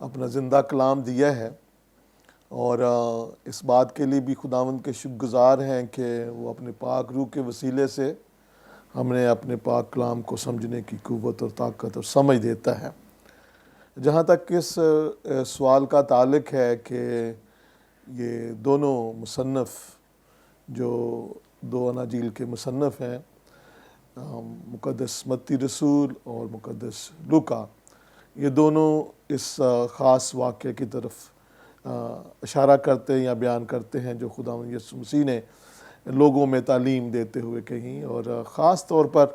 اپنا زندہ کلام دیا ہے، اور اس بات کے لیے بھی خداوند کے شکر گزار ہیں کہ وہ اپنے پاک روح کے وسیلے سے ہمیں اپنے پاک کلام کو سمجھنے کی قوت اور طاقت اور سمجھ دیتا ہے۔ جہاں تک اس سوال کا تعلق ہے کہ یہ دونوں مصنف جو دو اناجیل کے مصنف ہیں، مقدس متی رسول اور مقدس لوکا، یہ دونوں اس خاص واقعے کی طرف اشارہ کرتے ہیں یا بیان کرتے ہیں جو خداوند یسوع مسیح نے لوگوں میں تعلیم دیتے ہوئے کہیں، اور خاص طور پر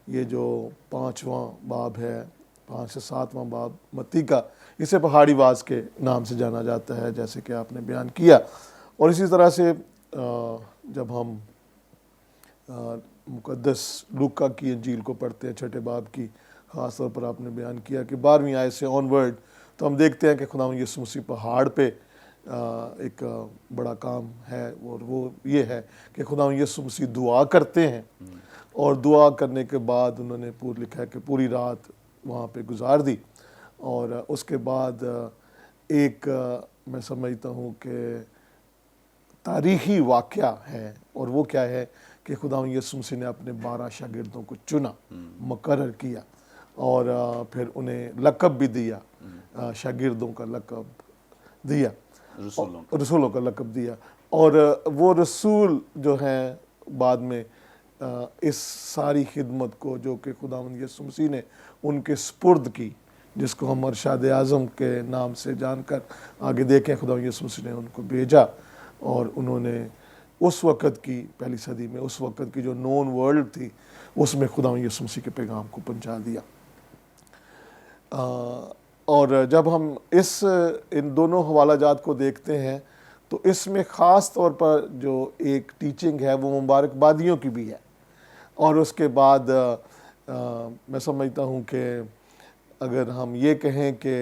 یہ جو 5واں باب ہے، 5 سے 7واں باب متی کا، اسے پہاڑی واز کے نام سے جانا جاتا ہے جیسے کہ آپ نے بیان کیا۔ اور اسی طرح سے جب ہم مقدس لوکا کی انجیل کو پڑھتے ہیں 6 باب کی، خاص طور پر آپ نے بیان کیا کہ 12ویں آیت سے آن ورڈ، تو ہم دیکھتے ہیں کہ خداوند یسوع مسیح پہاڑ پہ ایک بڑا کام ہے، اور وہ یہ ہے کہ خداوند یسوع مسیح دعا کرتے ہیں، اور دعا کرنے کے بعد انہوں نے لکھا ہے کہ پوری رات وہاں پہ گزار دی، اور اس کے بعد ایک میں سمجھتا ہوں کہ تاریخی واقعہ ہے، اور وہ کیا ہے کہ خداوند یسوع مسیح نے اپنے 12 شاگردوں کو چنا، مقرر کیا، اور پھر انہیں لقب بھی دیا، شاگردوں کا لقب دیا، رسولوں کا لقب دیا، اور وہ رسول جو ہیں بعد میں اس ساری خدمت کو جو کہ خداوند یسوع مسیح نے ان کے سپرد کی، جس کو ہم ارشاد اعظم کے نام سے جان کر آگے دیکھیں، خداوند یسوع مسیح نے ان کو بھیجا، اور انہوں نے اس وقت کی پہلی صدی میں اس وقت کی جو نون ورلڈ تھی اس میں خداوند یسوع مسیح کے پیغام کو پہنچا دیا۔ اور جب ہم ان دونوں حوالہ جات کو دیکھتے ہیں تو اس میں خاص طور پر جو ایک ٹیچنگ ہے وہ مبارکبادیوں کی بھی ہے، اور اس کے بعد میں سمجھتا ہوں کہ اگر ہم یہ کہیں کہ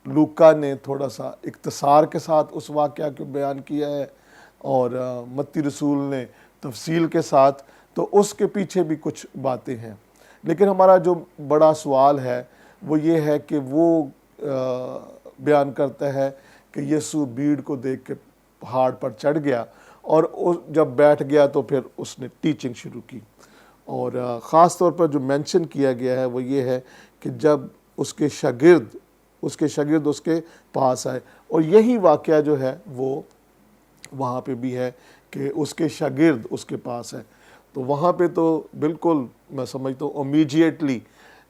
لوکا نے تھوڑا سا اختصار کے ساتھ اس واقعہ کو بیان کیا ہے اور متی رسول نے تفصیل کے ساتھ، تو اس کے پیچھے بھی کچھ باتیں ہیں، لیکن ہمارا جو بڑا سوال ہے وہ یہ ہے کہ وہ بیان کرتا ہے کہ یسوع بھیڑ کو دیکھ کے پہاڑ پر چڑھ گیا، اور جب بیٹھ گیا تو پھر اس نے ٹیچنگ شروع کی، اور خاص طور پر جو مینشن کیا گیا ہے وہ یہ ہے کہ جب اس کے شاگرد اس کے پاس آئے، اور یہی واقعہ جو ہے وہ وہاں پہ بھی ہے کہ اس کے شاگرد اس کے پاس ہے، تو وہاں پہ تو بالکل میں سمجھتا ہوں امیڈیٹلی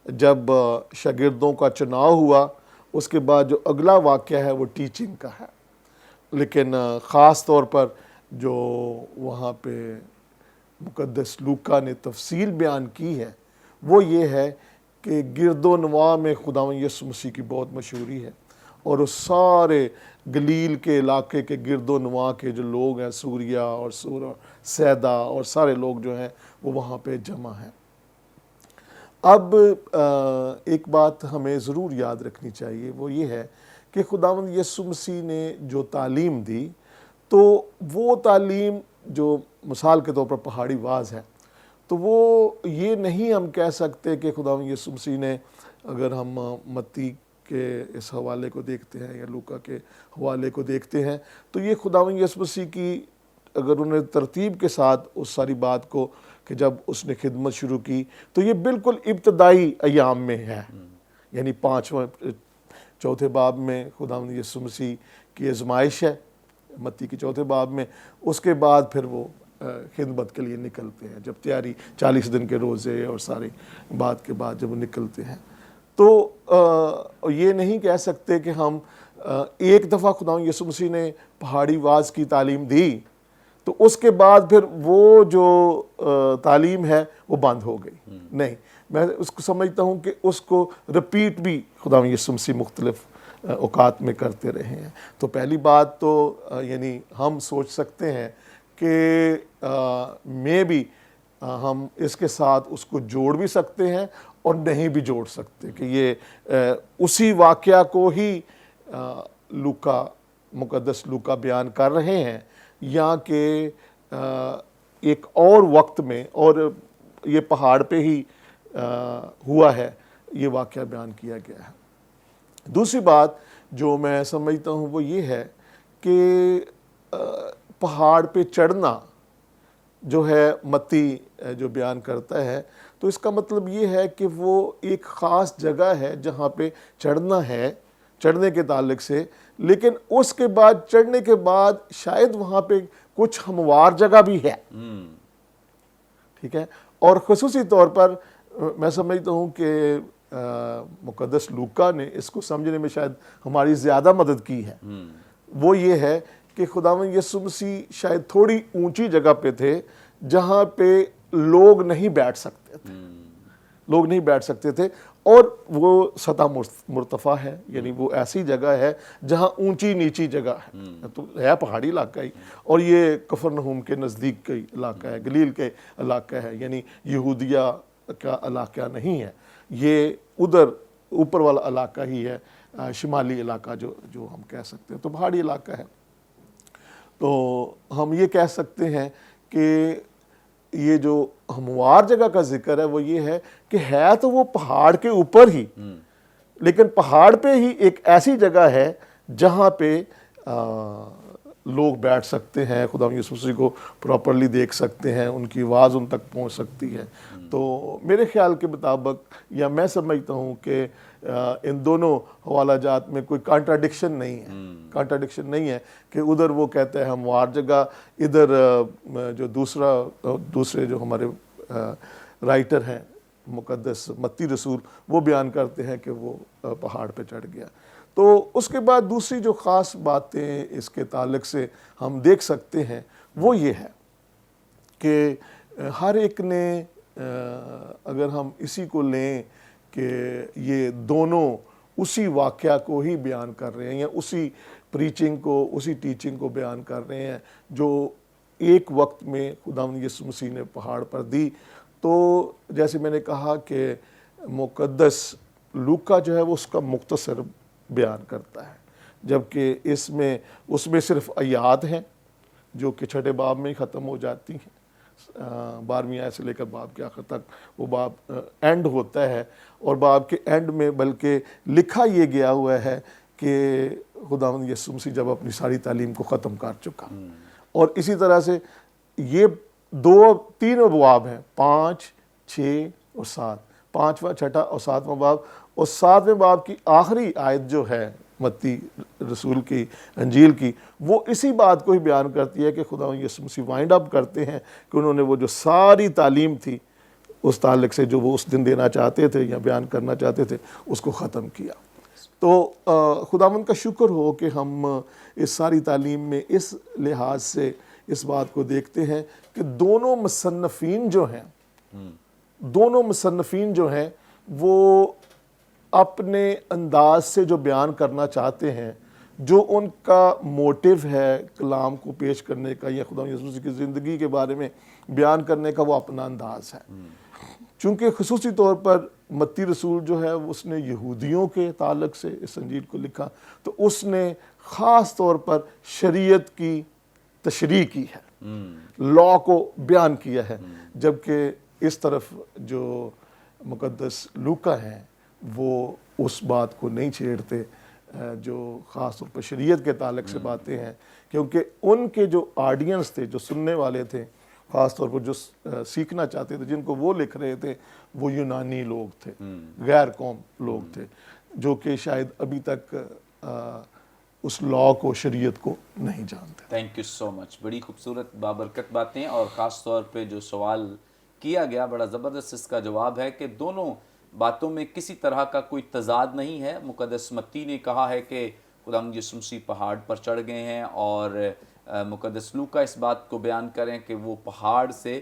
جب شاگردوں کا چناؤ ہوا، اس کے بعد جو اگلا واقعہ ہے وہ ٹیچنگ کا ہے، لیکن خاص طور پر جو وہاں پہ مقدس لوکا نے تفصیل بیان کی ہے وہ یہ ہے کہ گرد و نواح میں خداوند یسوع مسیح کی بہت مشہوری ہے، اور اس سارے گلیل کے علاقے کے گرد و نواح کے جو لوگ ہیں، سوریا اور سور اور سیدا اور سارے لوگ جو ہیں وہ وہاں پہ جمع ہیں۔ اب ایک بات ہمیں ضرور یاد رکھنی چاہیے، وہ یہ ہے کہ خداوند یسوع مسیح نے جو تعلیم دی، تو وہ تعلیم جو مثال کے طور پر پہاڑی واز ہے، تو وہ یہ نہیں ہم کہہ سکتے کہ خداوند یسوع مسیح نے، اگر ہم متی کے اس حوالے کو دیکھتے ہیں یا لوکا کے حوالے کو دیکھتے ہیں، تو یہ خداوند یسوع مسیح کی اگر انہیں ترتیب کے ساتھ اس ساری بات کو کہ جب اس نے خدمت شروع کی تو یہ بالکل ابتدائی ایام میں ہے، یعنی 4 باب میں خداوند یسوع مسیح کی آزمائش ہے، متی کے 4 باب میں، اس کے بعد پھر وہ خدمت کے لیے نکلتے ہیں، جب تیاری 40 دن کے روزے اور ساری بات کے بعد جب وہ نکلتے ہیں، تو یہ نہیں کہہ سکتے کہ ہم ایک دفعہ خداوند یسوع مسیح نے پہاڑی واز کی تعلیم دی تو اس کے بعد پھر وہ جو تعلیم ہے وہ بند ہو گئی، نہیں، میں اس کو سمجھتا ہوں کہ اس کو رپیٹ بھی خداوند یسوع مسیح مختلف اوقات میں کرتے رہے ہیں۔ تو پہلی بات تو یعنی ہم سوچ سکتے ہیں کہ میں بھی ہم اس کے ساتھ اس کو جوڑ بھی سکتے ہیں اور نہیں بھی جوڑ سکتے کہ یہ اسی واقعہ کو ہی لوکا، مقدس لوکا بیان کر رہے ہیں، یا کہ ایک اور وقت میں اور یہ پہاڑ پہ ہی ہوا ہے، یہ واقعہ بیان کیا گیا ہے۔ دوسری بات جو میں سمجھتا ہوں وہ یہ ہے کہ پہاڑ پہ چڑھنا جو ہے متی جو بیان کرتا ہے، تو اس کا مطلب یہ ہے کہ وہ ایک خاص جگہ ہے جہاں پہ چڑھنا ہے چڑھنے کے تعلق سے، لیکن اس کے بعد چڑھنے کے بعد شاید وہاں پہ کچھ ہموار جگہ بھی ہے، ٹھیک ہے۔ اور خصوصی طور پر میں سمجھتا ہوں کہ مقدس لوکا نے اس کو سمجھنے میں شاید ہماری زیادہ مدد کی ہے، وہ یہ ہے کہ خداوند یسوع مسیح شاید تھوڑی اونچی جگہ پہ تھے جہاں پہ لوگ نہیں بیٹھ سکتے تھے، اور وہ سطح مرتفع ہے، یعنی وہ ایسی جگہ ہے جہاں اونچی نیچی جگہ ہے، تو ہے پہاڑی علاقہ ہی، اور یہ کفرنہوم کے نزدیک کا علاقہ ہے، گلیل کے علاقہ ہے، یعنی یہودیہ کا علاقہ نہیں ہے، یہ ادھر اوپر والا علاقہ ہی ہے، شمالی علاقہ جو ہم کہہ سکتے ہیں، تو پہاڑی علاقہ ہے۔ تو ہم یہ کہہ سکتے ہیں کہ یہ جو ہموار جگہ کا ذکر ہے وہ یہ ہے کہ ہے تو وہ پہاڑ کے اوپر ہی، لیکن پہاڑ پہ ہی ایک ایسی جگہ ہے جہاں پہ لوگ بیٹھ سکتے ہیں، خدا یسوع مسیح کو پراپرلی دیکھ سکتے ہیں، ان کی آواز ان تک پہنچ سکتی ہے۔ تو میرے خیال کے مطابق، یا میں سمجھتا ہوں کہ ان دونوں حوالہ جات میں کوئی کانٹراڈکشن نہیں ہے کہ ادھر وہ کہتا ہے ہموار جگہ، ادھر جو دوسرے جو ہمارے رائٹر ہیں مقدس متی رسول، وہ بیان کرتے ہیں کہ وہ پہاڑ پہ چڑھ گیا۔ تو اس کے بعد دوسری جو خاص باتیں اس کے تعلق سے ہم دیکھ سکتے ہیں وہ یہ ہے کہ ہر ایک نے، اگر ہم اسی کو لیں کہ یہ دونوں اسی واقعہ کو ہی بیان کر رہے ہیں، یا اسی پریچنگ کو، اسی ٹیچنگ کو بیان کر رہے ہیں جو ایک وقت میں خداوند یسوع مسیح نے پہاڑ پر دی، تو جیسے میں نے کہا کہ مقدس لوکا جو ہے وہ اس کا مختصر بیان کرتا ہے، جبکہ اس میں صرف آیات ہیں جو کہ چھٹے باب میں ہی ختم ہو جاتی ہیں، 12ویں آیت سے لے کر باب کے آخر تک وہ باب اینڈ ہوتا ہے، اور باب کے اینڈ میں بلکہ لکھا یہ گیا ہوا ہے کہ خداوند یسوع مسیح جب اپنی ساری تعلیم کو ختم کر چکا، اور اسی طرح سے یہ 3 ابواب ہیں، 5، 6 اور 7، 5واں، 6واں اور 7واں باب، اور 7ویں باب کی آخری آیت جو ہے متی رسول کی انجیل کی، وہ اسی بات کو ہی بیان کرتی ہے کہ خداوند یسوع مسیح وائنڈ اپ کرتے ہیں کہ انہوں نے وہ جو ساری تعلیم تھی اس تعلق سے جو وہ اس دن دینا چاہتے تھے یا بیان کرنا چاہتے تھے، اس کو ختم کیا۔ تو خداوند کا شکر ہو کہ ہم اس ساری تعلیم میں اس لحاظ سے اس بات کو دیکھتے ہیں کہ دونوں مصنفین جو ہیں وہ اپنے انداز سے جو بیان کرنا چاہتے ہیں، جو ان کا موٹیو ہے کلام کو پیش کرنے کا یا خدا یسوع مسیح کی زندگی کے بارے میں بیان کرنے کا، وہ اپنا انداز ہے۔ چونکہ خصوصی طور پر متی رسول جو ہے اس نے یہودیوں کے تعلق سے اس انجیل کو لکھا، تو اس نے خاص طور پر شریعت کی تشریح کی ہے، لا کو بیان کیا ہے، جبکہ اس طرف جو مقدس لوکا ہیں وہ اس بات کو نہیں چھیڑتے جو خاص طور پر شریعت کے تعلق سے باتیں ہیں، کیونکہ ان کے جو آڈینس تھے، جو سننے والے تھے، خاص طور پر جو سیکھنا چاہتے تھے، جن کو وہ لکھ رہے تھے، وہ یونانی لوگ تھے، غیر قوم لوگ تھے، جو کہ شاید ابھی تک اس لا کو، شریعت کو نہیں جانتے۔ تھینک یو سو مچ، بڑی خوبصورت بابرکت باتیں، اور خاص طور پہ جو سوال کیا گیا بڑا زبردست اس کا جواب ہے کہ دونوں باتوں میں کسی طرح کا کوئی تضاد نہیں ہے۔ مقدس متی نے کہا ہے کہ خداوند یسوع مسیح پہاڑ پر چڑھ گئے ہیں، اور مقدس لوکا اس بات کو بیان کریں کہ وہ پہاڑ سے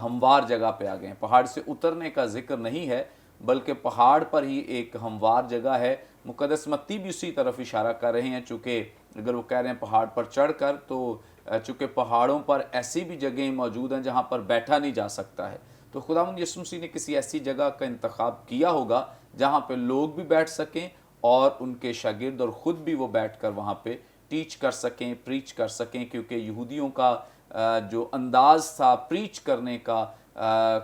ہموار جگہ پہ آ گئے ہیں۔ پہاڑ سے اترنے کا ذکر نہیں ہے، بلکہ پہاڑ پر ہی ایک ہموار جگہ ہے۔ مقدس متی بھی اسی طرف اشارہ کر رہے ہیں، چونکہ اگر وہ کہہ رہے ہیں پہاڑ پر چڑھ کر، تو چونکہ پہاڑوں پر ایسی بھی جگہیں موجود ہیں جہاں پر بیٹھا نہیں جا سکتا ہے، تو خداوند یسوع مسیح نے کسی ایسی جگہ کا انتخاب کیا ہوگا جہاں پہ لوگ بھی بیٹھ سکیں، اور ان کے شاگرد اور خود بھی وہ بیٹھ کر وہاں پہ ٹیچ کر سکیں، پریچ کر سکیں، کیونکہ یہودیوں کا جو انداز تھا پریچ کرنے کا،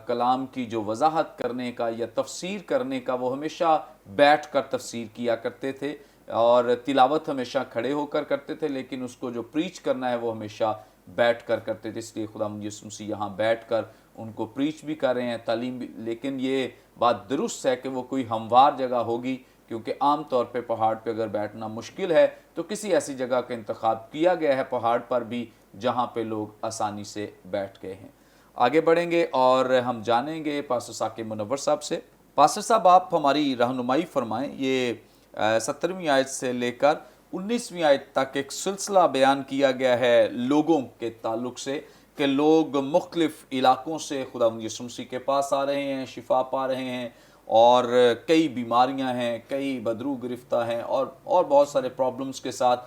کلام کی جو وضاحت کرنے کا یا تفسیر کرنے کا، وہ ہمیشہ بیٹھ کر تفسیر کیا کرتے تھے، اور تلاوت ہمیشہ کھڑے ہو کر کرتے تھے، لیکن اس کو جو پریچ کرنا ہے وہ ہمیشہ بیٹھ کر کرتے تھے، اس لیے خداوند یسوع مسیح یہاں بیٹھ کر ان کو پریچ بھی کر رہے ہیں، تعلیم بھی. لیکن یہ بات درست ہے کہ وہ کوئی ہموار جگہ ہوگی، کیونکہ عام طور پہ پہاڑ پہ اگر بیٹھنا مشکل ہے تو کسی ایسی جگہ کا انتخاب کیا گیا ہے پہاڑ پر بھی جہاں پہ لوگ آسانی سے بیٹھ گئے ہیں. آگے بڑھیں گے اور ہم جانیں گے پاسٹر ثاقب منور صاحب سے. پاسٹر صاحب آپ ہماری رہنمائی فرمائیں. یہ 17ویں آیت سے لے کر 19ویں آیت تک ایک سلسلہ بیان کیا گیا ہے لوگوں کے تعلق سے کہ لوگ مختلف علاقوں سے خداوند یسوع مسیح کے پاس آ رہے ہیں، شفا پا رہے ہیں، اور کئی بیماریاں ہیں، کئی بدرو گرفتہ ہیں، اور بہت سارے پرابلمز کے ساتھ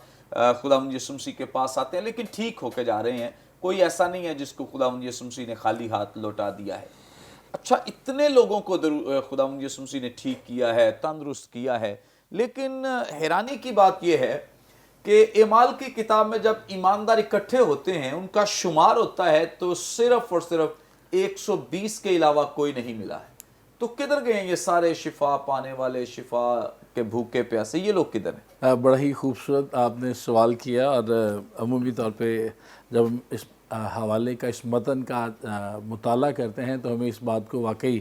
خداوند یسوع مسیح کے پاس آتے ہیں، لیکن ٹھیک ہو کے جا رہے ہیں. کوئی ایسا نہیں ہے جس کو خداوند یسوع مسیح نے خالی ہاتھ لوٹا دیا ہے. اچھا، اتنے لوگوں کو خداوند یسوع مسیح نے ٹھیک کیا ہے، تندرست کیا ہے، لیکن حیرانی کی بات یہ ہے کہ اعمال کی کتاب میں جب ایماندار اکٹھے ہوتے ہیں، ان کا شمار ہوتا ہے تو صرف اور صرف 120 کے علاوہ کوئی نہیں ملا ہے. تو کدھر گئے ہیں یہ سارے شفا پانے والے، شفا کے بھوکے پیاسے؟ یہ لوگ کدھر ہیں؟ بڑا ہی خوبصورت آپ نے سوال کیا، اور عمومی طور پہ جب ہم اس حوالے کا، اس متن کا مطالعہ کرتے ہیں تو ہمیں اس بات کو واقعی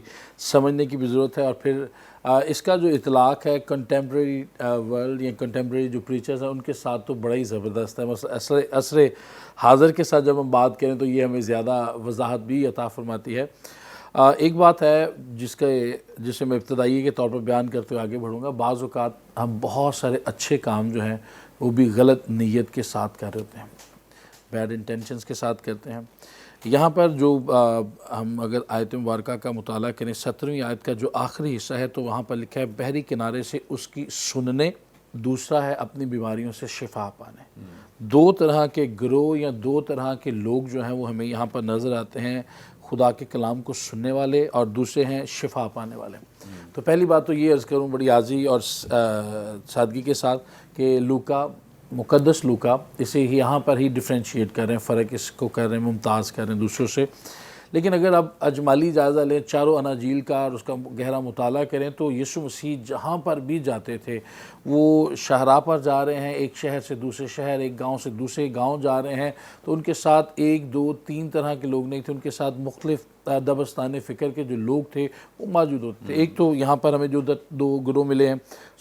سمجھنے کی بھی ضرورت ہے. اور پھر اس کا جو اطلاق ہے کنٹمپریری ورلڈ یا کنٹمپریری جو پریچرز ہیں ان کے ساتھ تو بڑا ہی زبردست ہے. مثلا عصر حاضر کے ساتھ جب ہم بات کریں تو یہ ہمیں زیادہ وضاحت بھی عطا فرماتی ہے. ایک بات ہے جسے میں ابتدائی کے طور پر بیان کرتے ہوئے آگے بڑھوں گا. بعض اوقات ہم بہت سارے اچھے کام جو ہیں وہ بھی غلط نیت کے ساتھ کر رہے ہوتے ہیں، بیڈ انٹینشنز کے ساتھ کرتے ہیں. یہاں پر جو ہم اگر آیت مبارکہ کا مطالعہ کریں، 17ویں آیت کا جو آخری حصہ ہے تو وہاں پر لکھا ہے بحری کنارے سے اس کی سننے، دوسرا ہے اپنی بیماریوں سے شفا پانے. دو طرح کے گروہ یا دو طرح کے لوگ جو ہیں وہ ہمیں یہاں پر نظر آتے ہیں، خدا کے کلام کو سننے والے، اور دوسرے ہیں شفا پانے والے. تو پہلی بات تو یہ عرض کروں بڑی عاجزی اور سادگی کے ساتھ کہ لوکا، مقدس لوکا، اسے یہاں پر ہی ڈفرینشیٹ کر رہے ہیں، فرق اس کو کر رہے ہیں، ممتاز کر رہے ہیں دوسروں سے. لیکن اگر آپ اجمالی جائزہ لیں چاروں اناجیل کا اور اس کا گہرا مطالعہ کریں تو یسوع مسیح جہاں پر بھی جاتے تھے وہ شاہراہ پر جا رہے ہیں، ایک شہر سے دوسرے شہر، ایک گاؤں سے دوسرے گاؤں جا رہے ہیں، تو ان کے ساتھ ایک دو تین طرح کے لوگ نہیں تھے، ان کے ساتھ مختلف دبستان فکر کے جو لوگ تھے وہ موجود ہوتے تھے. ایک تو یہاں پر ہمیں جو دو گروہ ملے ہیں،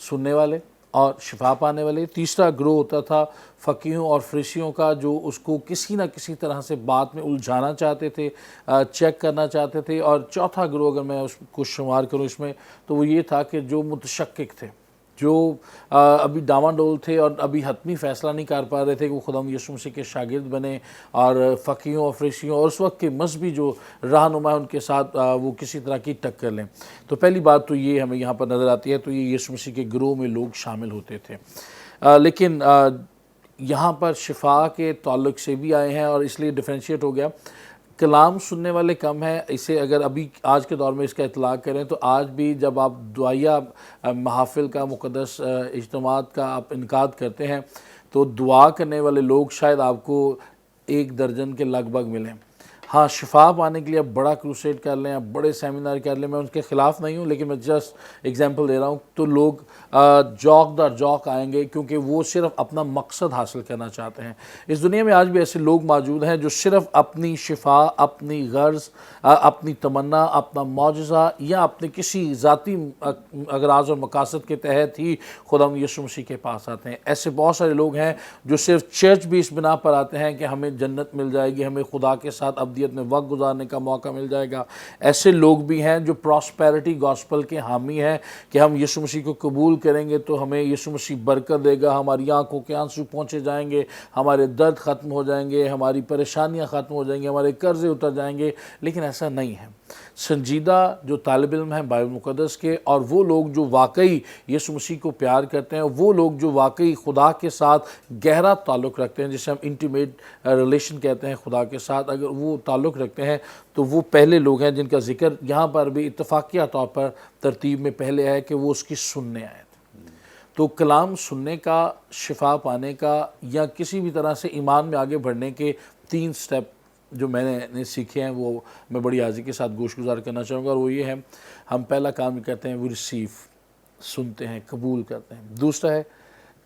سننے والے اور شفا پانے والے. تیسرا گروہ ہوتا تھا فقیہوں اور فریسیوں کا، جو اس کو کسی نہ کسی طرح سے بات میں الجھانا چاہتے تھے، چیک کرنا چاہتے تھے. اور چوتھا گروہ اگر میں اس کو شمار کروں اس میں تو وہ یہ تھا کہ جو متشکک تھے، جو ابھی ڈاواں ڈول تھے اور ابھی حتمی فیصلہ نہیں کر پا رہے تھے کہ وہ خدا یسوع مسیح کے شاگرد بنے، اور فقیہوں اور فریسیوں اور اس وقت کے مذہبی جو رہنما ان کے ساتھ وہ کسی طرح کی ٹکر لیں. تو پہلی بات تو یہ ہمیں یہاں پر نظر آتی ہے. تو یہ یسوع مسیح کے گروہ میں لوگ شامل ہوتے تھے. لیکن یہاں پر شفا کے تعلق سے بھی آئے ہیں اور اس لیے ڈفرینشیٹ ہو گیا. کلام سننے والے کم ہیں. اسے اگر ابھی آج کے دور میں اس کا اطلاق کریں تو آج بھی جب آپ دعائیہ محافل کا، مقدس اجتماعات کا آپ انعقاد کرتے ہیں تو دعا کرنے والے لوگ شاید آپ کو 1 درجن کے لگ بھگ ملیں. ہاں، شفا پانے کے لیے آپ بڑا کروسیڈ کر لیں، آپ بڑے سیمینار کر لیں، میں ان کے خلاف نہیں ہوں، لیکن میں جسٹ ایگزامپل دے رہا ہوں. تو لوگ جوک در جوک آئیں گے کیونکہ وہ صرف اپنا مقصد حاصل کرنا چاہتے ہیں. اس دنیا میں آج بھی ایسے لوگ موجود ہیں جو صرف اپنی شفا، اپنی غرض، اپنی تمنا، اپنا معجزہ یا اپنے کسی ذاتی اغراض اور مقاصد کے تحت ہی خدا یسوع مسیح کے پاس آتے ہیں. ایسے بہت سارے لوگ ہیں جو صرف چرچ بھی اس بنا پر آتے ہیں کہ ہمیں جنت مل جائے گی، ہمیں خدا کے ساتھ ابدیت میں وقت گزارنے کا موقع مل جائے گا. ایسے لوگ بھی ہیں جو پراسپیرٹی گاسپل کے حامی ہیں کہ ہم یسوع مسیح کو قبول کریں گے تو ہمیں یسوع مسیح برکت دے گا، ہماری آنکھوں کے آنسو پہنچے جائیں گے، ہمارے درد ختم ہو جائیں گے، ہماری پریشانیاں ختم ہو جائیں گے، ہمارے قرضے اتر جائیں گے. لیکن ایسا نہیں ہے. سنجیدہ جو طالب علم ہیں بائبل مقدس کے، اور وہ لوگ جو واقعی یسوع مسیح کو پیار کرتے ہیں، وہ لوگ جو واقعی خدا کے ساتھ گہرا تعلق رکھتے ہیں، جسے ہم انٹیمیٹ ریلیشن کہتے ہیں خدا کے ساتھ، اگر وہ تعلق رکھتے ہیں تو وہ پہلے لوگ ہیں جن کا ذکر یہاں پر بھی اتفاقیہ طور پر ترتیب میں پہلے ہے کہ وہ اس کی سننے آئے تھے. تو کلام سننے کا، شفا پانے کا یا کسی بھی طرح سے ایمان میں آگے بڑھنے کے 3 سٹیپ جو میں نے سیکھے ہیں وہ میں بڑی عاجزی کے ساتھ گوش گزار کرنا چاہوں گا. اور وہ یہ ہے، ہم پہلا کام یہ کرتے ہیں وہ ریسیو، سنتے ہیں، قبول کرتے ہیں. دوسرا ہے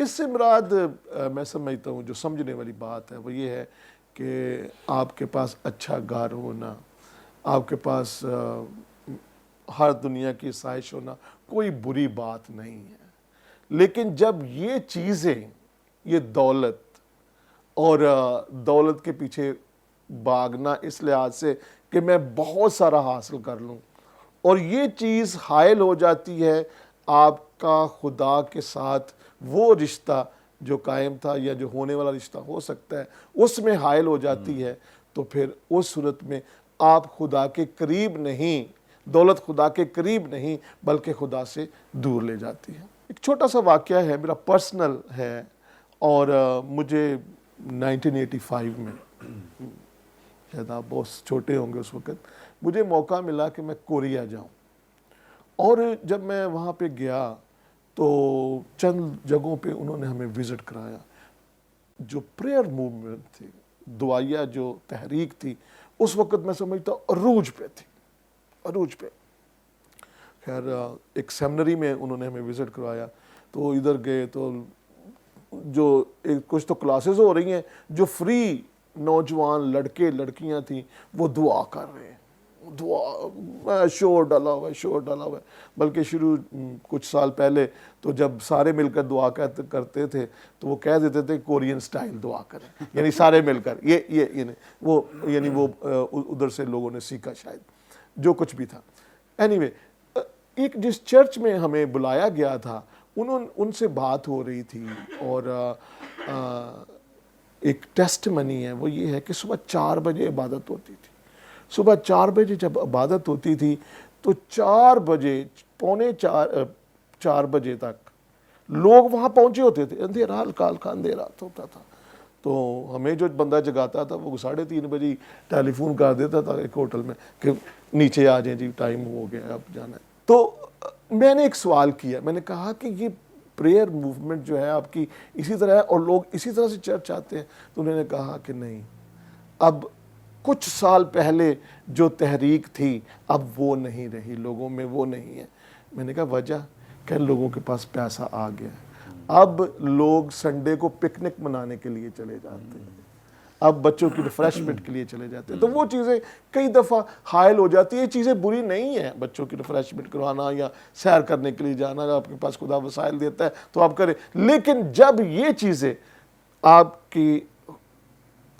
اس سے مراد میں سمجھتا ہوں جو سمجھنے والی بات ہے وہ یہ ہے کہ آپ کے پاس اچھا گھر ہونا، آپ کے پاس ہر دنیا کی آسائش ہونا کوئی بری بات نہیں ہے، لیکن جب یہ چیزیں، یہ دولت اور دولت کے پیچھے بھاگنا اس لحاظ سے کہ میں بہت سارا حاصل کر لوں، اور یہ چیز حائل ہو جاتی ہے آپ کا خدا کے ساتھ وہ رشتہ جو قائم تھا یا جو ہونے والا رشتہ ہو سکتا ہے اس میں حائل ہو جاتی ہے، تو پھر اس صورت میں آپ خدا کے قریب نہیں، دولت خدا کے قریب نہیں بلکہ خدا سے دور لے جاتی ہے۔ ایک چھوٹا سا واقعہ ہے، میرا پرسنل ہے، اور مجھے 1985 میں، شاید آپ بہت چھوٹے ہوں گے اس وقت، مجھے موقع ملا کہ میں کوریا جاؤں، اور جب میں وہاں پہ گیا تو چند جگہوں پہ انہوں نے ہمیں وزٹ کرایا۔ جو پریئر موومنٹ تھی، دعائیہ جو تحریک تھی، اس وقت میں سمجھتا عروج پہ تھی، عروج پہ۔ خیر ایک سیمنری میں انہوں نے ہمیں وزٹ کروایا، تو ادھر گئے تو جو کچھ تو کلاسز ہو رہی ہیں جو فری نوجوان لڑکے لڑکیاں تھیں وہ دعا کر رہے ہیں، دعا شور ڈالا ہوا ہے، شور ڈالا ہوا ہے۔ بلکہ شروع کچھ سال پہلے تو جب سارے مل کر دعا کرتے تھے تو وہ کہہ دیتے تھے کورین سٹائل دعا کریں، یعنی سارے مل کر، یعنی وہ ادھر سے لوگوں نے سیکھا شاید، جو کچھ بھی تھا۔ اینی ایک جس چرچ میں ہمیں بلایا گیا تھا ان سے بات ہو رہی تھی، اور ایک ٹیسٹ منی ہے، وہ یہ ہے کہ صبح 4 بجے عبادت ہوتی تھی۔ صبح 4 بجے جب عبادت ہوتی تھی تو 4 بجے، پونے 4 بجے تک لوگ وہاں پہنچے ہوتے تھے، اندھیرا ہلکا ہلکا اندھیرا ہوتا تھا۔ تو ہمیں جو بندہ جگاتا تھا وہ 3:30 بجے ٹیلی فون کر دیتا تھا ایک ہوٹل میں کہ نیچے آ جائیں جی، ٹائم ہو گیا اب جانا ہے۔ تو میں نے ایک سوال کیا، میں نے کہا کہ یہ پریئر موومنٹ جو ہے آپ کی اسی طرح ہے اور لوگ اسی طرح سے چرچ آتے ہیں؟ تو انہوں نے کہا کہ نہیں، اب کچھ سال پہلے جو تحریک تھی اب وہ نہیں رہی، لوگوں میں وہ نہیں ہے۔ میں نے کہا وجہ؟ کہ لوگوں کے پاس پیسہ آ گیا ہے، اب لوگ سنڈے کو پکنک منانے کے لیے چلے جاتے ہیں، اب بچوں کی ریفریشمنٹ کے لیے چلے جاتے ہیں۔ تو وہ چیزیں کئی دفعہ حائل ہو جاتی ہیں۔ یہ چیزیں بری نہیں ہیں، بچوں کی ریفریشمنٹ کروانا یا سیر کرنے کے لیے جانا، آپ کے پاس خدا وسائل دیتا ہے تو آپ کریں، لیکن جب یہ چیزیں آپ کی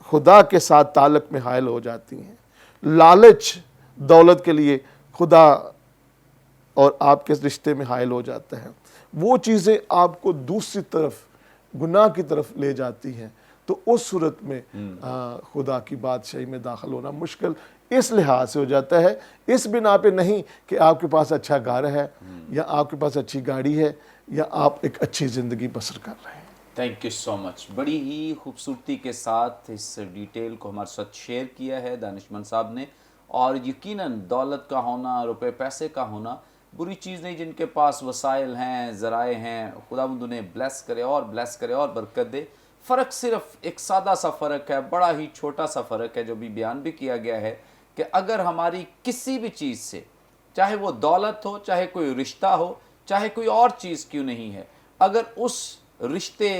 خدا کے ساتھ تعلق میں حائل ہو جاتی ہیں، لالچ دولت کے لیے خدا اور آپ کے رشتے میں حائل ہو جاتا ہے، وہ چیزیں آپ کو دوسری طرف گناہ کی طرف لے جاتی ہیں، تو اس صورت میں خدا کی بادشاہی میں داخل ہونا مشکل اس لحاظ سے ہو جاتا ہے، اس بنا پہ نہیں کہ آپ کے پاس اچھا گھر ہے یا آپ کے پاس اچھی گاڑی ہے یا آپ ایک اچھی زندگی بسر کر رہے ہیں۔ تھینک یو سو مچ، بڑی ہی خوبصورتی کے ساتھ اس ڈیٹیل کو ہمارے ساتھ شیئر کیا ہے دانشمند صاحب نے، اور یقیناً دولت کا ہونا، روپے پیسے کا ہونا بری چیز نہیں۔ جن کے پاس وسائل ہیں، ذرائع ہیں، خداوند انہیں بلیس کرے اور بلیس کرے اور برکت دے۔ فرق صرف ایک سادہ سا فرق ہے، بڑا ہی چھوٹا سا فرق ہے جو بھی بیان بھی کیا گیا ہے، کہ اگر ہماری کسی بھی چیز سے، چاہے وہ دولت ہو، چاہے کوئی رشتہ ہو، چاہے کوئی اور چیز کیوں نہیں ہے، اگر اس رشتے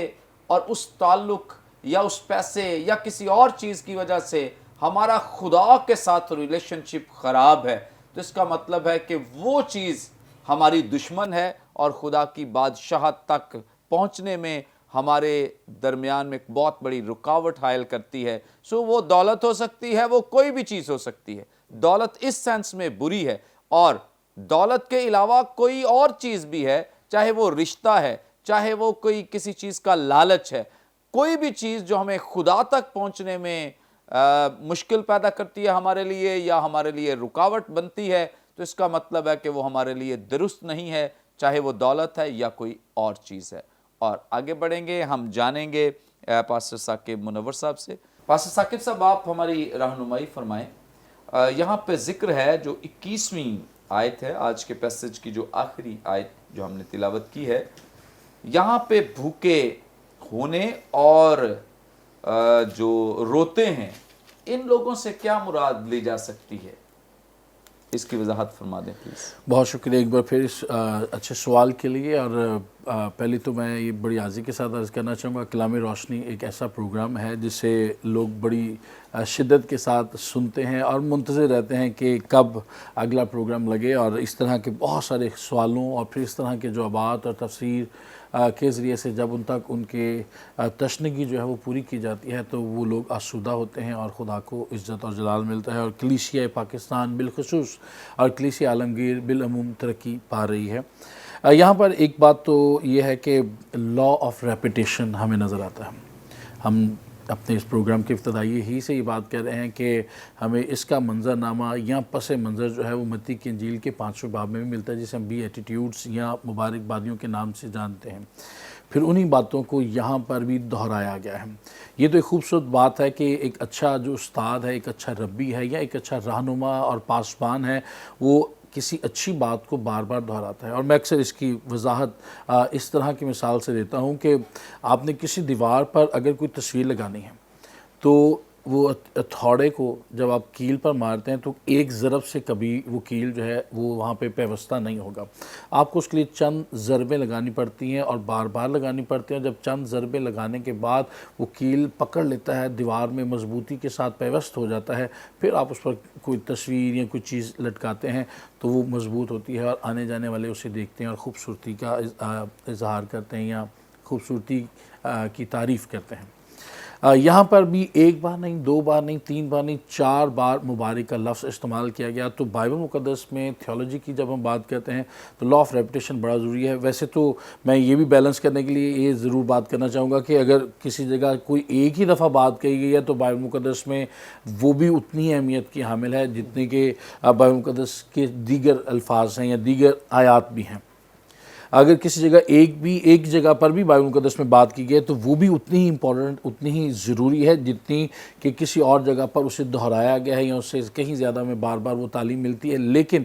اور اس تعلق یا اس پیسے یا کسی اور چیز کی وجہ سے ہمارا خدا کے ساتھ ریلیشن شپ خراب ہے، تو اس کا مطلب ہے کہ وہ چیز ہماری دشمن ہے اور خدا کی بادشاہت تک پہنچنے میں ہمارے درمیان میں ایک بہت بڑی رکاوٹ حائل کرتی ہے۔ سو وہ دولت ہو سکتی ہے، وہ کوئی بھی چیز ہو سکتی ہے، دولت اس سینس میں بری ہے، اور دولت کے علاوہ کوئی اور چیز بھی ہے، چاہے وہ رشتہ ہے، چاہے وہ کوئی کسی چیز کا لالچ ہے، کوئی بھی چیز جو ہمیں خدا تک پہنچنے میں مشکل پیدا کرتی ہے ہمارے لیے یا ہمارے لیے رکاوٹ بنتی ہے، تو اس کا مطلب ہے کہ وہ ہمارے لیے درست نہیں ہے، چاہے وہ دولت ہے یا کوئی اور چیز ہے۔ اور آگے بڑھیں گے، ہم جانیں گے پاسٹر ثاقب منور صاحب سے۔ پاسٹر ثاقب صاحب، آپ ہماری رہنمائی فرمائیں۔ یہاں پہ ذکر ہے جو 21ویں آیت ہے، آج کے پیسج کی جو آخری آیت جو ہم نے تلاوت کی ہے، یہاں پہ بھوکے ہونے اور جو روتے ہیں، ان لوگوں سے کیا مراد لی جا سکتی ہے؟ اس کی وضاحت فرما دیں پلیز. بہت شکریہ ایک بار پھر اس اچھے سوال کے لیے. اور پہلے تو میں یہ بڑی عرضی کے ساتھ عرض کرنا چاہوں گا کلام روشنی ایک ایسا پروگرام ہے جسے لوگ بڑی شدت کے ساتھ سنتے ہیں اور منتظر رہتے ہیں کہ کب اگلا پروگرام لگے, اور اس طرح کے بہت سارے سوالوں اور پھر اس طرح کے جوابات اور تفسیر کے ذریعے سے جب ان تک ان کے تشنگی جو ہے وہ پوری کی جاتی ہے تو وہ لوگ آسودہ ہوتے ہیں اور خدا کو عزت اور جلال ملتا ہے, اور کلیسیا پاکستان بالخصوص اور کلیسیا عالمگیر بالعموم ترقی پا رہی ہے. یہاں پر ایک بات تو یہ ہے کہ لا آف ریپیٹیشن ہمیں نظر آتا ہے. ہم اپنے اس پروگرام کے ابتدائی ہی سے یہ بات کر رہے ہیں کہ ہمیں اس کا منظرنامہ یا پس منظر جو ہے وہ متی کی انجیل کے 5ویں باب میں بھی ملتا ہے, جسے ہم بی ایٹیٹیوڈز یا مبارک بادیوں کے نام سے جانتے ہیں. پھر انہی باتوں کو یہاں پر بھی دہرایا گیا ہے. یہ تو ایک خوبصورت بات ہے کہ ایک اچھا جو استاد ہے, ایک اچھا ربی ہے یا ایک اچھا رہنما اور پاسبان ہے, وہ کسی اچھی بات کو بار بار دہراتا ہے. اور میں اکثر اس کی وضاحت اس طرح کی مثال سے دیتا ہوں کہ آپ نے کسی دیوار پر اگر کوئی تصویر لگانی ہے تو وہ ہتھوڑے کو جب آپ کیل پر مارتے ہیں تو ایک ضرب سے کبھی وہ کیل جو ہے وہ وہاں پہ پیوستہ نہیں ہوگا. آپ کو اس کے لیے چند ضربیں لگانی پڑتی ہیں اور بار بار لگانی پڑتی ہیں. جب چند ضربیں لگانے کے بعد وہ کیل پکڑ لیتا ہے, دیوار میں مضبوطی کے ساتھ پیوست ہو جاتا ہے, پھر آپ اس پر کوئی تصویر یا کوئی چیز لٹکاتے ہیں تو وہ مضبوط ہوتی ہے اور آنے جانے والے اسے دیکھتے ہیں اور خوبصورتی کا اظہار کرتے ہیں یا خوبصورتی کی تعریف کرتے ہیں. یہاں پر بھی ایک بار نہیں, 2 بار نہیں, 3 بار نہیں, 4 بار مبارک کا لفظ استعمال کیا گیا. تو بائبل مقدس میں تھیولوجی کی جب ہم بات کرتے ہیں تو لا آف ریپیٹیشن بڑا ضروری ہے. ویسے تو میں یہ بھی بیلنس کرنے کے لیے یہ ضرور بات کرنا چاہوں گا کہ اگر کسی جگہ کوئی ایک ہی دفعہ بات کہی گئی ہے تو بائبل مقدس میں وہ بھی اتنی اہمیت کی حامل ہے جتنی کہ بائبل مقدس کے دیگر الفاظ ہیں یا دیگر آیات بھی ہیں. اگر کسی جگہ ایک جگہ پر بھی بائبل مقدس میں بات کی گئی ہے تو وہ بھی اتنی ہی امپورٹنٹ, اتنی ہی ضروری ہے جتنی کہ کسی اور جگہ پر اسے دہرایا گیا ہے یا اس سے کہیں زیادہ میں بار بار وہ تعلیم ملتی ہے. لیکن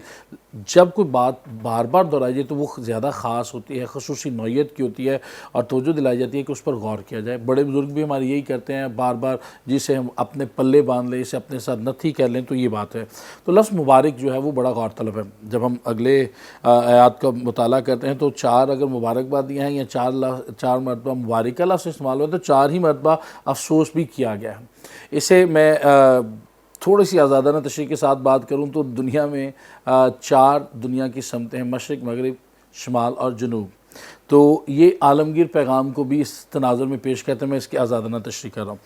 جب کوئی بات بار بار دہرائی جائے تو وہ زیادہ خاص ہوتی ہے, خصوصی نوعیت کی ہوتی ہے اور توجہ دلائی جاتی ہے کہ اس پر غور کیا جائے. بڑے بزرگ بھی ہمارے یہی کرتے ہیں بار بار, جسے ہم اپنے پلے باندھ لیں, اسے اپنے ساتھ نتھی کر لیں, تو یہ بات ہے. تو لفظ مبارک جو ہے وہ بڑا غور طلب ہے. جب ہم اگلے آیات کا مطالعہ کرتے ہیں تو 4 اگر مبارکبادیاں ہیں یا 4 مرتبہ مبارک کا لفظ استعمال ہوا تو 4 ہی مرتبہ افسوس بھی کیا گیا ہے. اسے میں تھوڑی سی آزادانہ تشریح کے ساتھ بات کروں تو دنیا میں 4 دنیا کی سمتیں ہیں, مشرق, مغرب, شمال اور جنوب. تو یہ عالمگیر پیغام کو بھی اس تناظر میں پیش کرتے ہیں. میں اس کی آزادانہ تشریح کر رہا ہوں,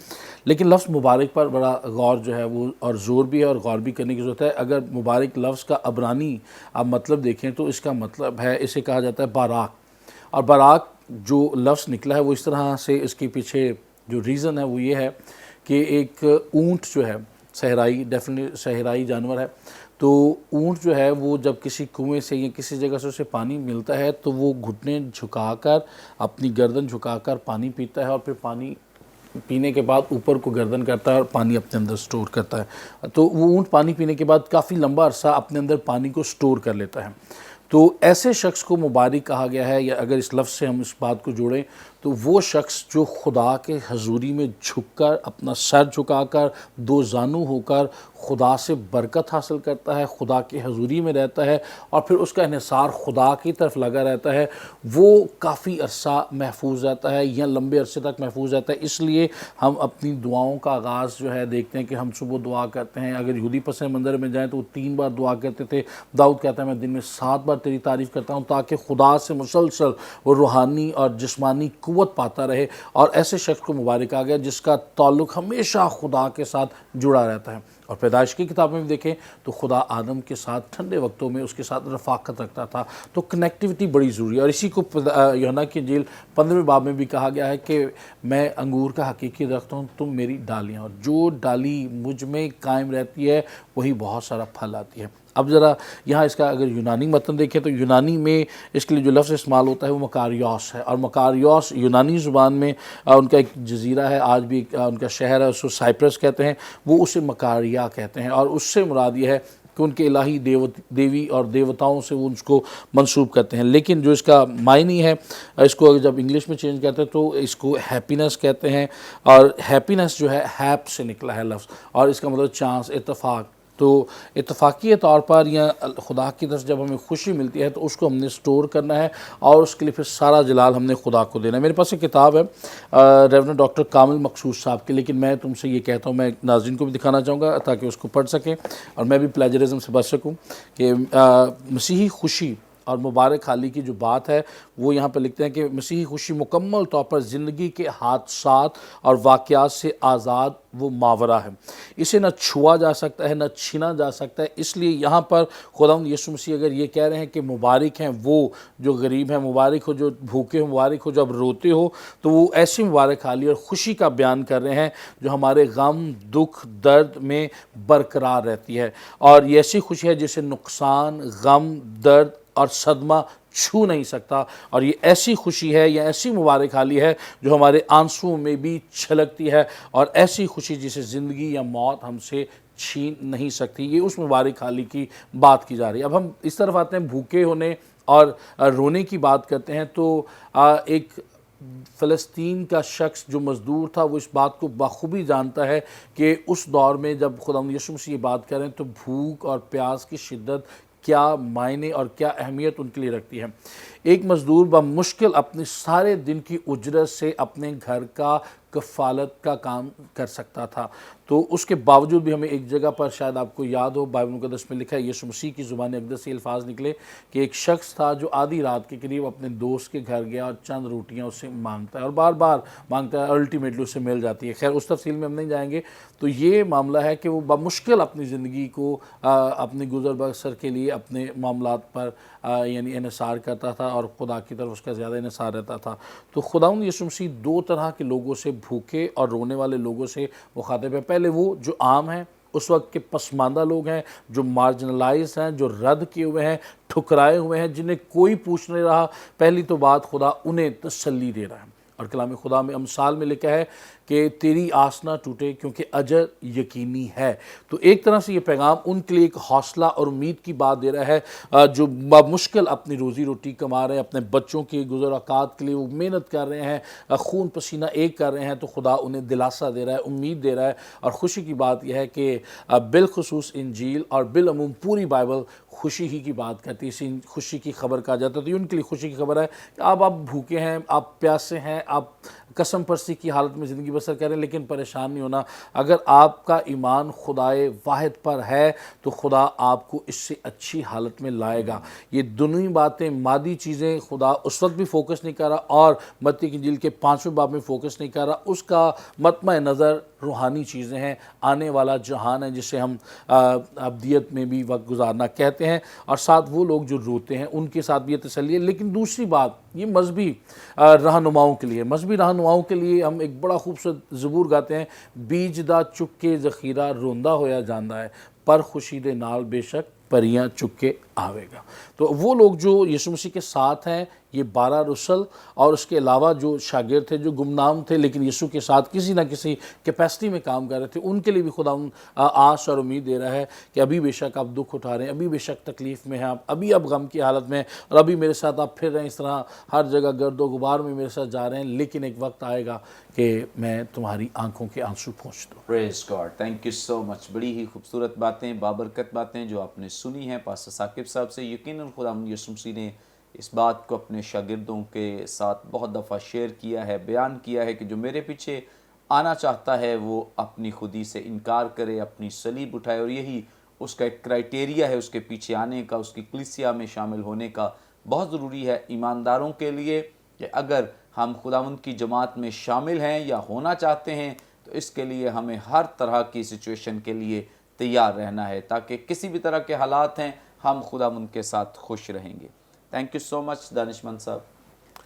لیکن لفظ مبارک پر بڑا غور جو ہے وہ اور زور بھی ہے اور غور بھی کرنے کی ضرورت ہے. اگر مبارک لفظ کا عبرانی آپ مطلب دیکھیں تو اس کا مطلب ہے, اسے کہا جاتا ہے باراک. اور باراک جو لفظ نکلا ہے وہ اس طرح سے, اس کے پیچھے جو ریزن ہے وہ یہ ہے کہ ایک اونٹ جو ہے صحرائی جانور ہے, تو اونٹ جو ہے وہ جب کسی کنویں سے یا کسی جگہ سے اسے پانی ملتا ہے تو وہ گھٹنے جھکا کر, اپنی گردن جھکا کر پانی پیتا ہے اور پھر پانی پینے کے بعد اوپر کو گردن کرتا ہے اور پانی اپنے اندر سٹور کرتا ہے. تو وہ اونٹ پانی پینے کے بعد کافی لمبا عرصہ اپنے اندر پانی کو سٹور کر لیتا ہے. تو ایسے شخص کو مبارک کہا گیا ہے, یا اگر اس لفظ سے ہم اس بات کو جوڑیں تو وہ شخص جو خدا کے حضوری میں جھک کر, اپنا سر جھکا کر, 2 زانو ہو کر خدا سے برکت حاصل کرتا ہے, خدا کے حضوری میں رہتا ہے اور پھر اس کا انحصار خدا کی طرف لگا رہتا ہے, وہ کافی عرصہ محفوظ رہتا ہے یا لمبے عرصے تک محفوظ رہتا ہے. اس لیے ہم اپنی دعاؤں کا آغاز جو ہے دیکھتے ہیں کہ ہم صبح دعا کرتے ہیں. اگر یہودی پس منظر میں جائیں تو وہ 3 بار دعا کرتے تھے. داؤد کہتا ہے میں دن میں 7 بار تیری تعریف کرتا ہوں تاکہ خدا سے مسلسل وہ روحانی اور جسمانی قوت پاتا رہے. اور ایسے شخص کو مبارک آ گیا جس کا تعلق ہمیشہ خدا کے ساتھ جڑا رہتا ہے. اور پیدائش کی کتاب میں بھی دیکھیں تو خدا آدم کے ساتھ ٹھنڈے وقتوں میں اس کے ساتھ رفاقت رکھتا تھا. تو کنیکٹیوٹی بڑی ضروری ہے, اور اسی کو یوحنا کی انجیل 15ویں باب میں بھی کہا گیا ہے کہ میں انگور کا حقیقی درخت ہوں, تم میری ڈالیاں, اور جو ڈالی مجھ میں قائم رہتی ہے وہی بہت سارا پھل آتی ہے. اب ذرا یہاں اس کا اگر یونانی متن دیکھیں تو یونانی میں اس کے لیے جو لفظ استعمال ہوتا ہے وہ مکاریوس ہے, اور مکاریوس یونانی زبان میں ان کا ایک جزیرہ ہے, آج بھی ان کا شہر ہے, اس کو سائپرس کہتے ہیں, وہ اسے مکاریا کہتے ہیں. اور اس سے مراد یہ ہے کہ ان کے الہی دیوی اور دیوتاؤں سے وہ اس کو منسوب کرتے ہیں. لیکن جو اس کا معنی ہے, اس کو جب انگلش میں چینج کرتے ہیں تو اس کو ہیپینس کہتے ہیں, اور ہیپینس جو ہے ہیپ سے نکلا ہے لفظ, اور اس کا مطلب چانس, اتفاق. تو اتفاقی طور پر یا خدا کی طرف جب ہمیں خوشی ملتی ہے تو اس کو ہم نے سٹور کرنا ہے اور اس کے لیے پھر سارا جلال ہم نے خدا کو دینا ہے۔ میرے پاس ایک کتاب ہے ریورنڈ ڈاکٹر کامل مقصود صاحب کی، لیکن میں تم سے یہ کہتا ہوں، میں ناظرین کو بھی دکھانا چاہوں گا تاکہ اس کو پڑھ سکیں اور میں بھی پلیجرزم سے بچ سکوں، کہ مسیحی خوشی اور مبارک حالی کی جو بات ہے وہ یہاں پہ لکھتے ہیں کہ مسیحی خوشی مکمل طور پر زندگی کے حادثات اور واقعات سے آزاد وہ ماورا ہے، اسے نہ چھوا جا سکتا ہے نہ چھینا جا سکتا ہے۔ اس لیے یہاں پر خداوند یسوع مسیح اگر یہ کہہ رہے ہیں کہ مبارک ہیں وہ جو غریب ہیں، مبارک ہو جو بھوکے ہو، مبارک ہو جو اب روتے ہو، تو وہ ایسی مبارک حالی اور خوشی کا بیان کر رہے ہیں جو ہمارے غم، دکھ، درد میں برقرار رہتی ہے، اور یہ ایسی خوشی ہے جسے نقصان، غم، درد اور صدمہ چھو نہیں سکتا، اور یہ ایسی خوشی ہے یا ایسی مبارک حالی ہے جو ہمارے آنسوؤں میں بھی چھلکتی ہے، اور ایسی خوشی جسے زندگی یا موت ہم سے چھین نہیں سکتی۔ یہ اس مبارک حالی کی بات کی جا رہی ہے۔ اب ہم اس طرف آتے ہیں، بھوکے ہونے اور رونے کی بات کرتے ہیں، تو ایک فلسطین کا شخص جو مزدور تھا وہ اس بات کو بخوبی جانتا ہے کہ اس دور میں جب خداوند یسوع مسیح یہ بات کریں تو بھوک اور پیاس کی شدت کیا معنی اور کیا اہمیت ان کے لیے رکھتی ہے۔ ایک مزدور بمشکل اپنے سارے دن کی اجرت سے اپنے گھر کا کفالت کا کام کر سکتا تھا، تو اس کے باوجود بھی ہمیں ایک جگہ پر شاید آپ کو یاد ہو بائبل مقدس میں لکھا ہے، یسوع مسیح کی زبان اقدس سے الفاظ نکلے کہ ایک شخص تھا جو آدھی رات کے قریب اپنے دوست کے گھر گیا اور چند روٹیاں اس سے مانگتا ہے اور بار بار مانگتا ہے، الٹیمیٹلی اس سے مل جاتی ہے۔ خیر اس تفصیل میں ہم نہیں جائیں گے۔ تو یہ معاملہ ہے کہ وہ بمشکل اپنی زندگی کو اپنی گزر بسر کے لیے اپنے معاملات پر یعنی انحصار کرتا تھا اور خدا کی طرف اس کا زیادہ انحصار رہتا تھا۔ تو خداوند یسوع مسیح دو طرح کے لوگوں سے، بھوکے اور رونے والے لوگوں سے مخاطب ہے۔ پہلے وہ جو عام ہیں، اس وقت کے پسماندہ لوگ ہیں، جو مارجنلائز ہیں، جو رد کیے ہوئے ہیں، ٹھکرائے ہوئے ہیں، جنہیں کوئی پوچھ نہیں رہا۔ پہلی تو بات، خدا انہیں تسلی دے رہا ہے، اور کلام خدا میں امثال میں لکھا ہے کہ تیری آس نہ ٹوٹے کیونکہ اجر یقینی ہے۔ تو ایک طرح سے یہ پیغام ان کے لیے ایک حوصلہ اور امید کی بات دے رہا ہے جو بمشکل اپنی روزی روٹی کما رہے ہیں، اپنے بچوں کے گزر اوقات کے لیے وہ محنت کر رہے ہیں، خون پسینہ ایک کر رہے ہیں، تو خدا انہیں دلاسا دے رہا ہے، امید دے رہا ہے۔ اور خوشی کی بات یہ ہے کہ بالخصوص انجیل اور بالعموم پوری بائبل خوشی ہی کی بات کرتی ہے، اسی خوشی کی خبر کہا جاتا ہے۔ تو ان کے لیے خوشی کی خبر ہے کہ آپ بھوکے ہیں، آپ پیاسے ہیں، آپ قسم پرسی کی حالت میں زندگی بسر کریں، لیکن پریشان نہیں ہونا۔ اگر آپ کا ایمان خدائے واحد پر ہے تو خدا آپ کو اس سے اچھی حالت میں لائے گا۔ یہ دنوی باتیں، مادی چیزیں خدا اس وقت بھی فوکس نہیں کر رہا، اور متی کی انجیل کے 5ویں باب میں فوکس نہیں کر رہا۔ اس کا مطمع نظر روحانی چیزیں ہیں، آنے والا جہان ہے جسے ہم ابدیت میں بھی وقت گزارنا کہتے ہیں، اور ساتھ وہ لوگ جو روتے ہیں ان کے ساتھ بھی یہ تسلی ہے۔ لیکن دوسری بات، یہ مذہبی رہنماؤں کے لیے، مذہبی رہنماؤں کے لیے ہم ایک بڑا خوبصورت زبور گاتے ہیں، بیج دا چک کے ذخیرہ روندا ہویا جاندا ہے، پر خوشی دے نال بے شک پریاں چک کے آوے گا۔ تو وہ لوگ جو یسوع مسیح کے ساتھ ہیں، یہ 12 رسل اور اس کے علاوہ جو شاگرد تھے جو گمنام تھے لیکن یسوع کے ساتھ کسی نہ کسی کیپیسٹی میں کام کر رہے تھے، ان کے لیے بھی خدا آس اور امید دے رہا ہے کہ ابھی بے شک آپ دکھ اٹھا رہے ہیں، ابھی بے شک تکلیف میں ہیں آپ، ابھی آپ غم کی حالت میں ہیں، اور ابھی میرے ساتھ آپ پھر رہے ہیں اس طرح ہر جگہ گرد و غبار میں میرے ساتھ جا رہے ہیں، لیکن ایک وقت آئے گا کہ میں تمہاری آنکھوں کے آنسو پوچھ دوں۔ پریز گاڈ، تھینک یو سو مچ۔ بڑی ہی خوبصورت باتیں، بابرکت باتیں جو آپ نے سنی ہیں پاسٹر ثاقب صاحب سے۔ یقیناً خداوند یسوع مسیح نے اس بات کو اپنے شاگردوں کے ساتھ بہت دفعہ شیئر کیا ہے، بیان کیا ہے کہ جو میرے پیچھے آنا چاہتا ہے وہ اپنی خودی سے انکار کرے، اپنی صلیب اٹھائے، اور یہی اس کا ایک کرائٹیریا ہے اس کے پیچھے آنے کا، اس کی کلیسیا میں شامل ہونے کا۔ بہت ضروری ہے ایمانداروں کے لیے کہ اگر ہم خداوند کی جماعت میں شامل ہیں یا ہونا چاہتے ہیں تو اس کے لیے ہمیں ہر طرح کی سچویشن کے لیے تیار رہنا ہے، تاکہ کسی بھی طرح کے حالات ہیں ہم خداوند کے ساتھ خوش رہیں گے۔ تھینک یو سو مچ دانشمند صاحب،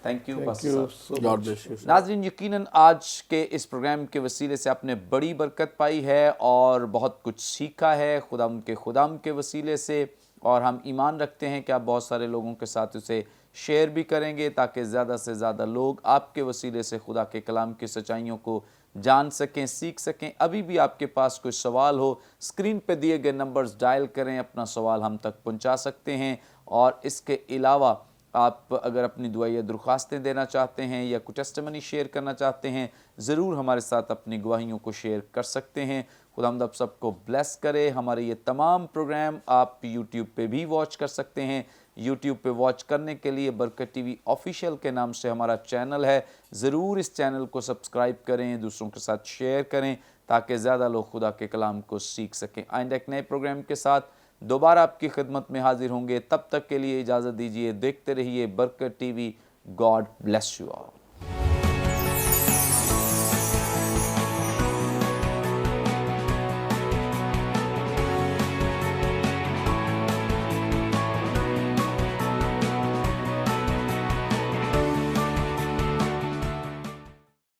تھینک یو پاسٹر صاحب۔ God bless you. ناظرین، یقیناً آج کے اس پروگرام کے وسیلے سے آپ نے بڑی برکت پائی ہے اور بہت کچھ سیکھا ہے خدام کے وسیلے سے، اور ہم ایمان رکھتے ہیں کہ آپ بہت سارے لوگوں کے ساتھ اسے شیئر بھی کریں گے تاکہ زیادہ سے زیادہ لوگ آپ کے وسیلے سے خدا کے کلام کی سچائیوں کو جان سکیں، سیکھ سکیں۔ ابھی بھی آپ کے پاس کوئی سوال ہو، اسکرین پہ دیے گئے نمبرز ڈائل کریں، اپنا سوال ہم تک پہنچا سکتے ہیں۔ اور اس کے علاوہ آپ اگر اپنی دعائیں درخواستیں دینا چاہتے ہیں یا کچھ ٹیسٹیمنی شیئر کرنا چاہتے ہیں، ضرور ہمارے ساتھ اپنی گواہیوں کو شیئر کر سکتے ہیں۔ خداوند آپ سب کو بلیس کرے۔ ہمارے یہ تمام پروگرام آپ یوٹیوب پہ بھی واچ کر سکتے ہیں۔ یوٹیوب پہ واچ کرنے کے لیے برکت ٹی وی آفیشیل کے نام سے ہمارا چینل ہے، ضرور اس چینل کو سبسکرائب کریں، دوسروں کے ساتھ شیئر کریں تاکہ زیادہ لوگ خدا کے کلام کو سیکھ سکیں۔ آئندہ ایک نئے پروگرام کے ساتھ دوبارہ آپ کی خدمت میں حاضر ہوں گے، تب تک کے لیے اجازت دیجیے۔ دیکھتے رہیے برکت T V. God bless you all.